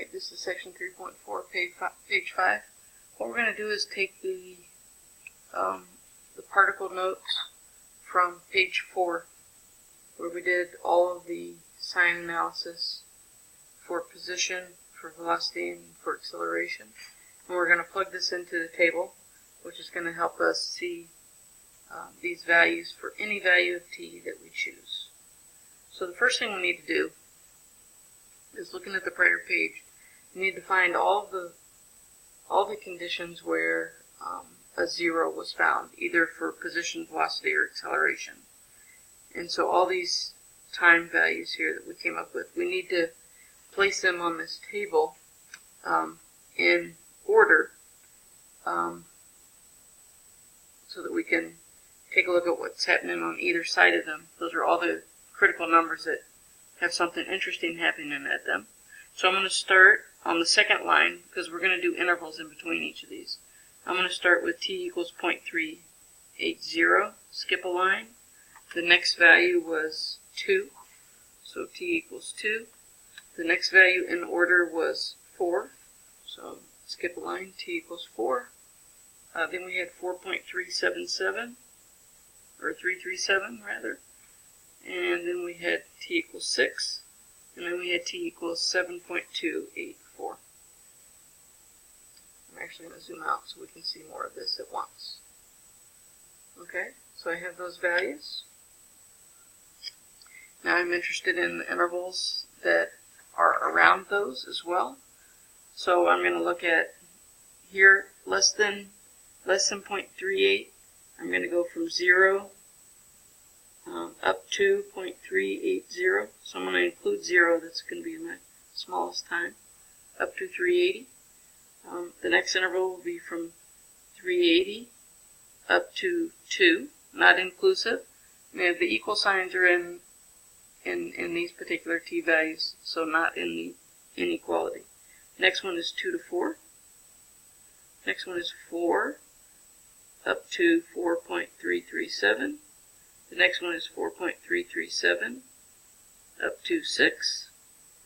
Alright, this is section 3.4, page 5. What we're going to do is take the particle notes from page 4, where we did all of the sign analysis for position, for velocity, and for acceleration. And we're going to plug this into the table, which is going to help us see these values for any value of t that we choose. So the first thing we need to do is, looking at the prior page, you need to find all the conditions where a zero was found, either for position, velocity, or acceleration. And so all these time values here that we came up with, we need to place them on this table in order so that we can take a look at what's happening on either side of them. Those are all the critical numbers that have something interesting happening at them. So I'm going to start on the second line, because we're going to do intervals in between each of these. I'm going to start with t equals 0.380, skip a line. The next value was 2, so t equals 2. The next value in order was 4, so skip a line, t equals 4. Then we had 4.377, or 337 rather. And then we had t equals 6, and then we had t equals 7.284. I'm actually going to zoom out so we can see more of this at once. Okay, so I have those values. Now I'm interested in the intervals that are around those as well. So I'm going to look at here, less than 0.38. I'm going to go from 0 up to 0.380. So I'm going to include 0. That's going to be my smallest time. Up to 380. The next interval will be from 380 up to 2, not inclusive. And the equal signs are in these particular t values, so not in the inequality. Next one is 2 to 4. Next one is 4 up to 4.337. The next one is 4.337 up to 6.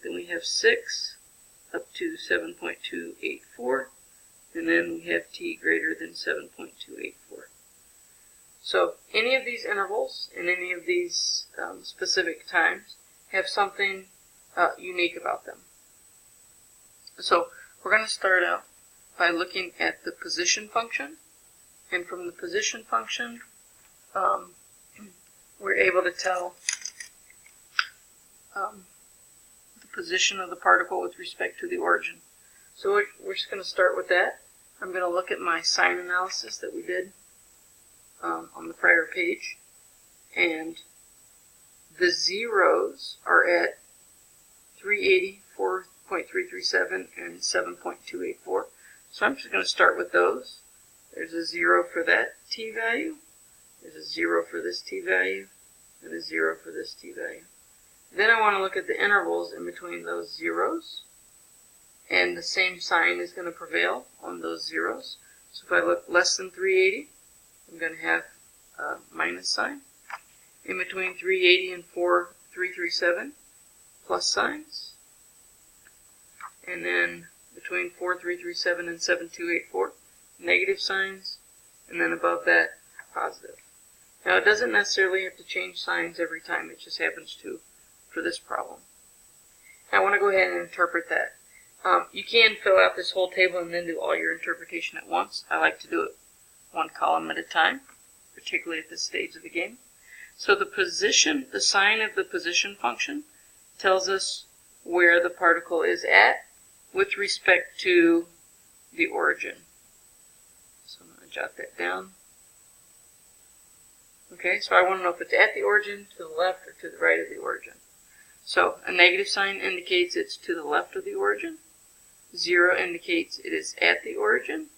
Then we have 6 up to 7.284. And then we have t greater than 7.284. So any of these intervals and any of these specific times have something unique about them. So we're going to start out by looking at the position function. And from the position function, we're able to tell the position of the particle with respect to the origin. So we're just going to start with that. I'm going to look at my sign analysis that we did on the prior page. And the zeros are at 380, 4.337, and 7.284. So I'm just going to start with those. There's a 0 for that t value. There's a 0 for this t value, and a 0 for this t value. Then I want to look at the intervals in between those zeros, and the same sign is going to prevail on those zeros. So if I look less than 380, I'm going to have a minus sign. In between 380 and 4.337, plus signs. And then between 4.337 and 7.284, negative signs. And then above that, positive. Now, it doesn't necessarily have to change signs every time. It just happens to for this problem. Now, I want to go ahead and interpret that. You can fill out this whole table and then do all your interpretation at once. I like to do it one column at a time, particularly at this stage of the game. So the position, the sign of the position function tells us where the particle is at with respect to the origin. So I'm going to jot that down. Okay, so I want to know if it's at the origin, to the left, or to the right of the origin. So a negative sign indicates it's to the left of the origin. 0 indicates it is at the origin.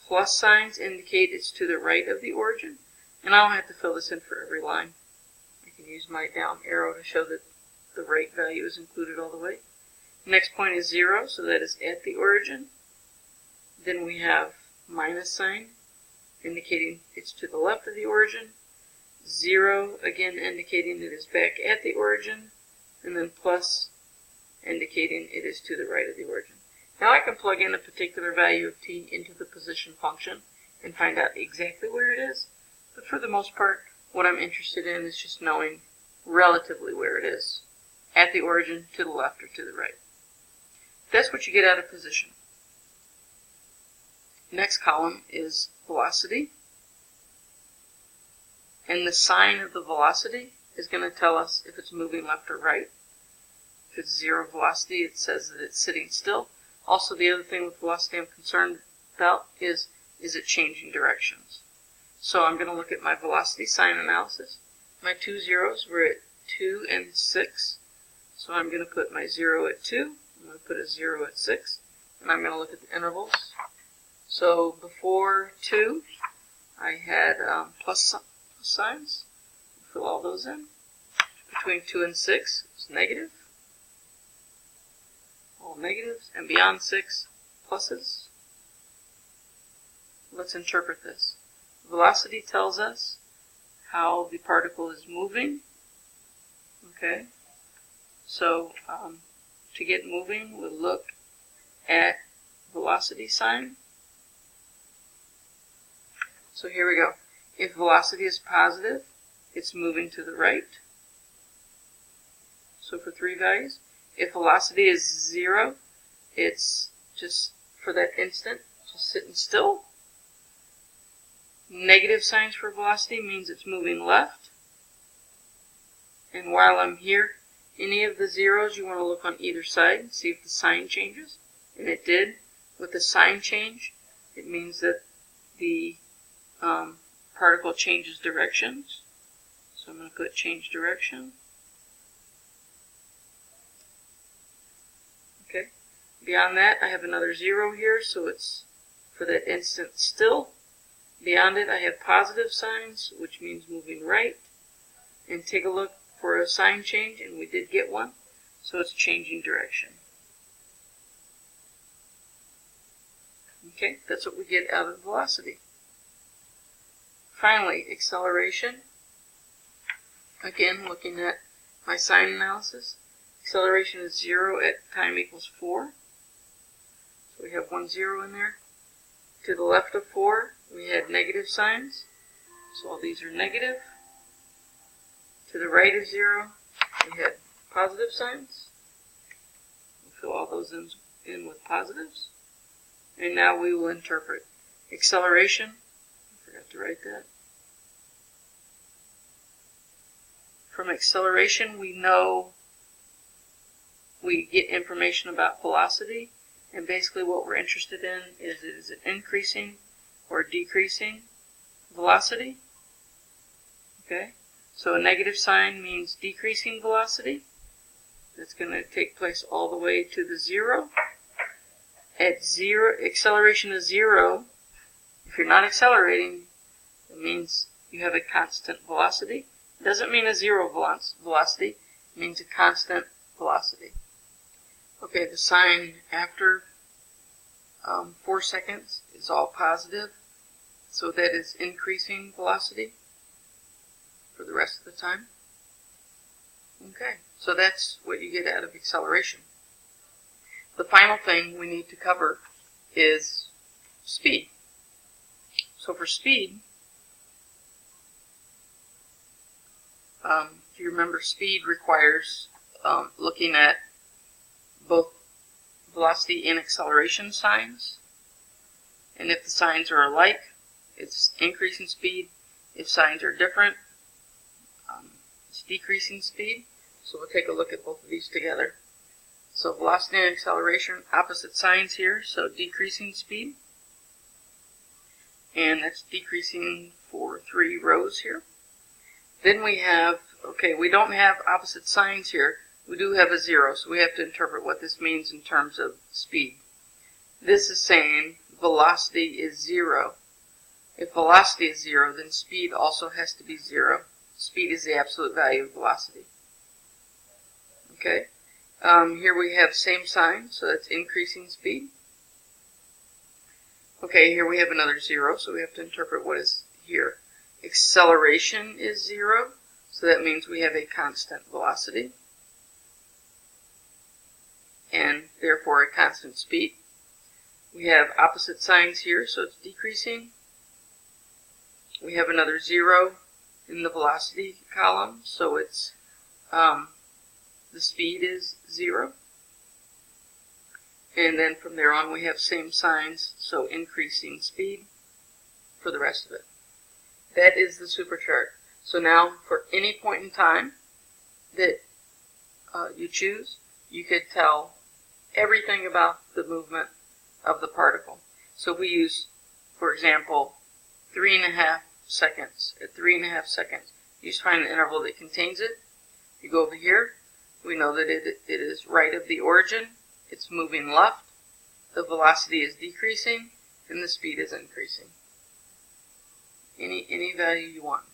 Plus signs indicate it's to the right of the origin. And I don't have to fill this in for every line. I can use my down arrow to show that the right value is included all the way. Next point is 0, so that is at the origin. Then we have minus sign, indicating it's to the left of the origin. 0, again indicating it is back at the origin. And then plus indicating it is to the right of the origin. Now I can plug in a particular value of t into the position function and find out exactly where it is, but for the most part, what I'm interested in is just knowing relatively where it is, at the origin, to the left or to the right. That's what you get out of position. Next column is velocity, and the sign of the velocity is going to tell us if it's moving left or right. If it's zero velocity, it says that it's sitting still. Also, the other thing with velocity I'm concerned about is it changing directions? So I'm going to look at my velocity sign analysis. My two zeros were at 2 and 6. So I'm going to put my 0 at 2. I'm going to put a 0 at 6. And I'm going to look at the intervals. So before 2, I had plus signs. Fill all those in. Between 2 and 6, it's negative. All negatives. And beyond 6, pluses. Let's interpret this. Velocity tells us how the particle is moving. Okay. So to get moving, we'll look at velocity sign. So here we go. If velocity is positive, it's moving to the right. So for 3 values. If velocity is 0, it's just for that instant, just sitting still. Negative signs for velocity means it's moving left. And while I'm here, any of the zeros you want to look on either side and see if the sign changes. And it did. With the sign change, it means that the particle changes directions. So I'm going to put change direction. Okay. Beyond that, I have another 0 here, so it's for that instant still. Beyond it, I have positive signs, which means moving right. And take a look for a sign change, and we did get one. So it's changing direction. Okay, that's what we get out of velocity. Finally, acceleration. Again, looking at my sign analysis. Acceleration is 0 at time equals 4. So we have 1 0 in there. To the left of 4, we had negative signs. So all these are negative. To the right of 0, we had positive signs. We'll fill all those in with positives. And now we will interpret acceleration. I forgot to write that. From acceleration, we know we get information about velocity. And basically what we're interested in is it increasing or decreasing velocity? Okay, so a negative sign means decreasing velocity. That's going to take place all the way to the 0. At 0, acceleration is 0. If you're not accelerating, it means you have a constant velocity. It doesn't mean a 0 velocity. It means a constant velocity. Okay, the sign after 4 seconds is all positive, so that is increasing velocity for the rest of the time. Okay, so that's what you get out of acceleration. The final thing we need to cover is speed. So for speed, if you remember, speed requires looking at both velocity and acceleration signs. And if the signs are alike, it's increasing speed. If signs are different, it's decreasing speed. So we'll take a look at both of these together. So velocity and acceleration, opposite signs here, so decreasing speed. And that's decreasing for 3 rows here. Then we have, okay, we don't have opposite signs here. We do have a 0, so we have to interpret what this means in terms of speed. This is saying velocity is 0. If velocity is 0, then speed also has to be 0. Speed is the absolute value of velocity. Okay, here we have same sign, so that's increasing speed. Okay, here we have another 0, so we have to interpret what is here. Acceleration is 0, so that means we have a constant velocity. therefore a constant speed. We have opposite signs here, so it's decreasing. We have another 0 in the velocity column, so it's the speed is 0. And then from there on we have same signs, so increasing speed for the rest of it. That is the superchart. So now for any point in time that you choose, you could tell everything about the movement of the particle. So we use, for example, 3.5 seconds. At 3.5 seconds, you just find the interval that contains it. You go over here. We know that it is right of the origin. It's moving left. The velocity is decreasing, and the speed is increasing. Any value you want.